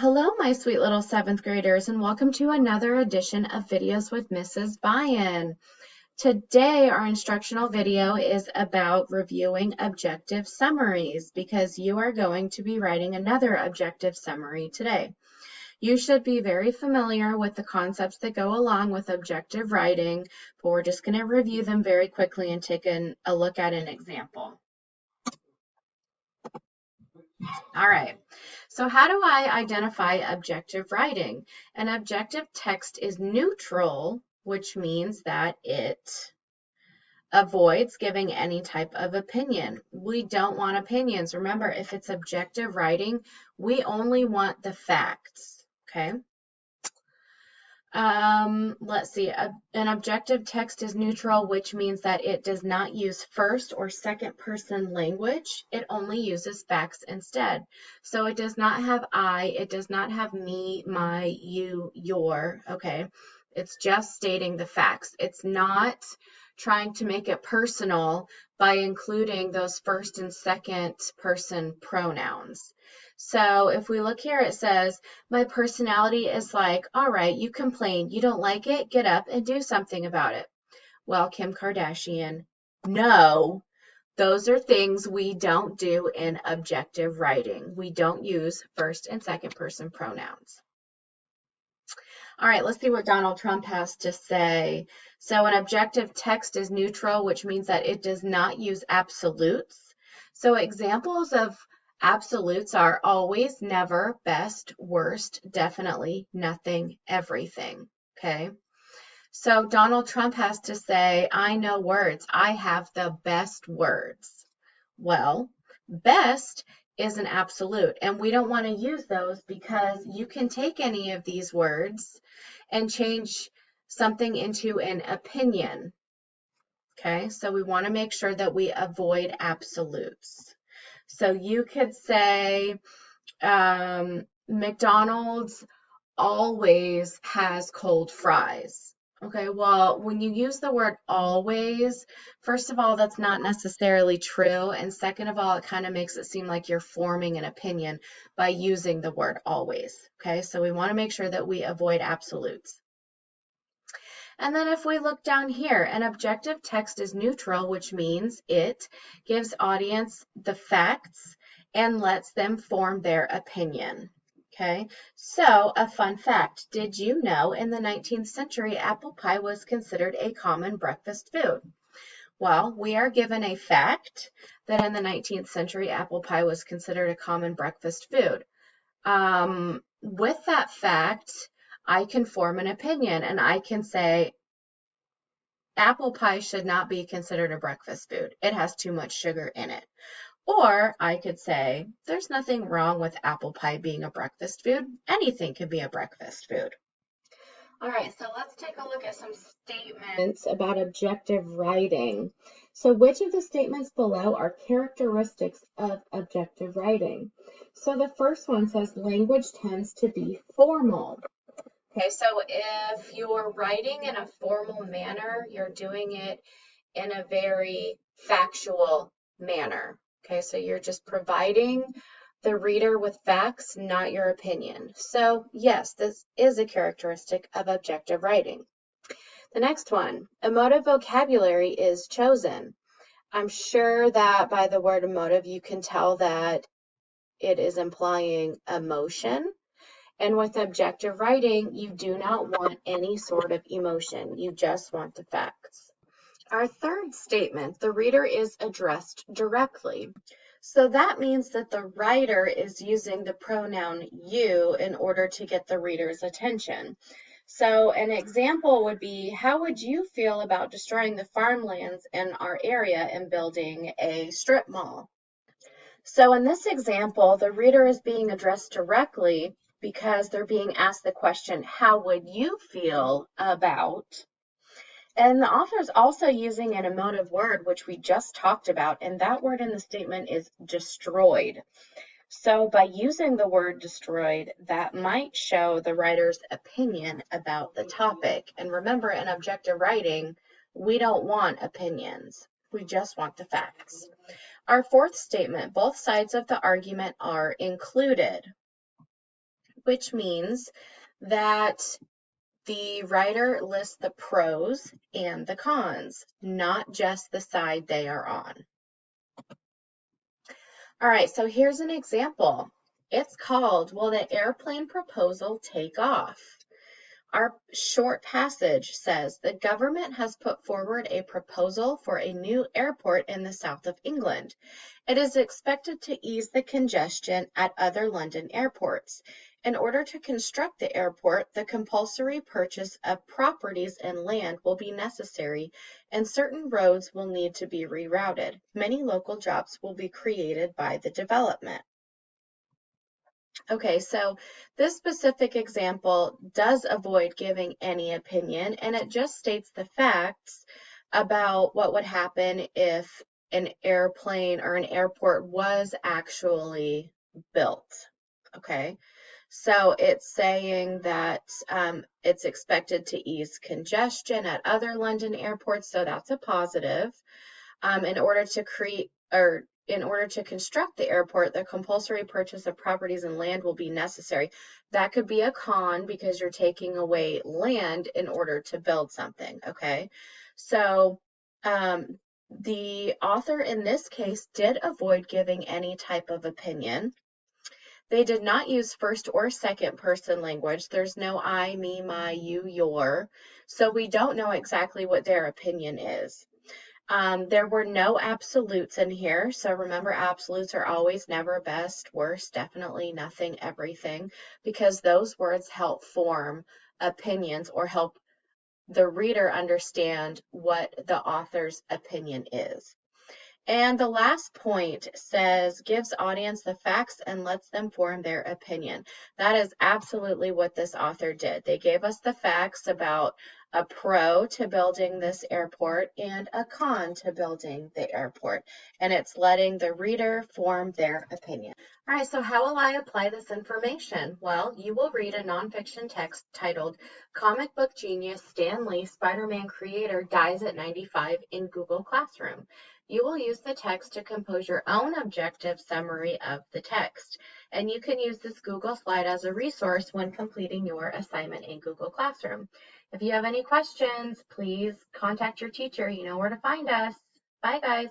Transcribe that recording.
Hello, my sweet little seventh graders, and welcome to another edition of Videos with Mrs. Byan. Today, our instructional video is about reviewing objective summaries because you are going to be writing another objective summary today. You should be very familiar with the concepts that go along with objective writing, but we're just going to review them very quickly and take a look at an example. All right, so how do I identify objective writing? An objective text is neutral, which means that it avoids giving any type of opinion. We don't want opinions. Remember, if it's objective writing, we only want the facts, okay? Let's see, an objective text is neutral, which means that it does not use first or second person language. It only uses facts instead. So it does not have I, it does not have me, my, you, your, okay? It's just stating the facts. It's not trying to make it personal by including those first and second person pronouns. So if we look here, it says, my personality is like, all right, you complain, you don't like it, get up and do something about it. Well, Kim Kardashian, no, those are things we don't do in objective writing. We don't use first and second person pronouns. All right, let's see what Donald Trump has to say. So an objective text is neutral, which means that it does not use absolutes. So examples of absolutes are always, never, best, worst, definitely, nothing, everything, okay? So Donald Trump has to say, I know words. I have the best words. Well, best is an absolute, and we don't want to use those because you can take any of these words and change something into an opinion, okay? So we want to make sure that we avoid absolutes. So you could say McDonald's always has cold fries. Okay, well, when you use the word always, first of all, that's not necessarily true. And second of all, it kind of makes it seem like you're forming an opinion by using the word always. Okay, so we want to make sure that we avoid absolutes. And then if we look down here, an objective text is neutral, which means it gives audience the facts and lets them form their opinion. Okay, so a fun fact, did you know in the 19th century apple pie was considered a common breakfast food? Well, we are given a fact that in the 19th century apple pie was considered a common breakfast food. With that fact, I can form an opinion and I can say apple pie should not be considered a breakfast food. It has too much sugar in it. Or I could say, there's nothing wrong with apple pie being a breakfast food. Anything can be a breakfast food. All right, so let's take a look at some statements about objective writing. So which of the statements below are characteristics of objective writing? So the first one says language tends to be formal. Okay, so if you're writing in a formal manner, you're doing it in a very factual manner. Okay, so you're just providing the reader with facts, not your opinion. So yes, this is a characteristic of objective writing. The next one, emotive vocabulary is chosen. I'm sure that by the word emotive, you can tell that it is implying emotion. And with objective writing, you do not want any sort of emotion. You just want the facts. Our third statement, the reader is addressed directly. So that means that the writer is using the pronoun you in order to get the reader's attention. So an example would be, how would you feel about destroying the farmlands in our area and building a strip mall? So in this example, the reader is being addressed directly because they're being asked the question, how would you feel about? And the author is also using an emotive word, which we just talked about, and that word in the statement is destroyed. So by using the word destroyed, that might show the writer's opinion about the topic. And remember, in objective writing, we don't want opinions. We just want the facts. Our fourth statement, both sides of the argument are included. which means that the writer lists the pros and the cons, not just the side they are on. All right, so here's an example. It's called, Will the Airplane Proposal Take Off? Our short passage says the government has put forward a proposal for a new airport in the south of England. It is expected to ease the congestion at other London airports. In order to construct the airport, the compulsory purchase of properties and land will be necessary, and certain roads will need to be rerouted. Many local jobs will be created by the development. Okay, so this specific example does avoid giving any opinion, and it just states the facts about what would happen if an airplane or an airport was actually built. Okay, so it's saying that it's expected to ease congestion at other London airports, so that's a positive. In order to construct the airport, the compulsory purchase of properties and land will be necessary. That could be a con because you're taking away land in order to build something, okay? So the author in this case did avoid giving any type of opinion. They did not use first or second person language. There's no I, me, my, you, your. So we don't know exactly what their opinion is. There were no absolutes in here. So remember, absolutes are always never, best, worst, definitely, nothing, everything, because those words help form opinions or help the reader understand what the author's opinion is. And the last point says, gives audience the facts and lets them form their opinion. That is absolutely what this author did. They gave us the facts about a pro to building this airport and a con to building the airport. And it's letting the reader form their opinion. All right, so how will I apply this information? Well, you will read a nonfiction text titled Comic Book Genius Stan Lee, Spider-Man Creator, Dies at 95 in Google Classroom. You will use the text to compose your own objective summary of the text. And you can use this Google slide as a resource when completing your assignment in Google Classroom. If you have any questions, please contact your teacher. You know where to find us. Bye, guys.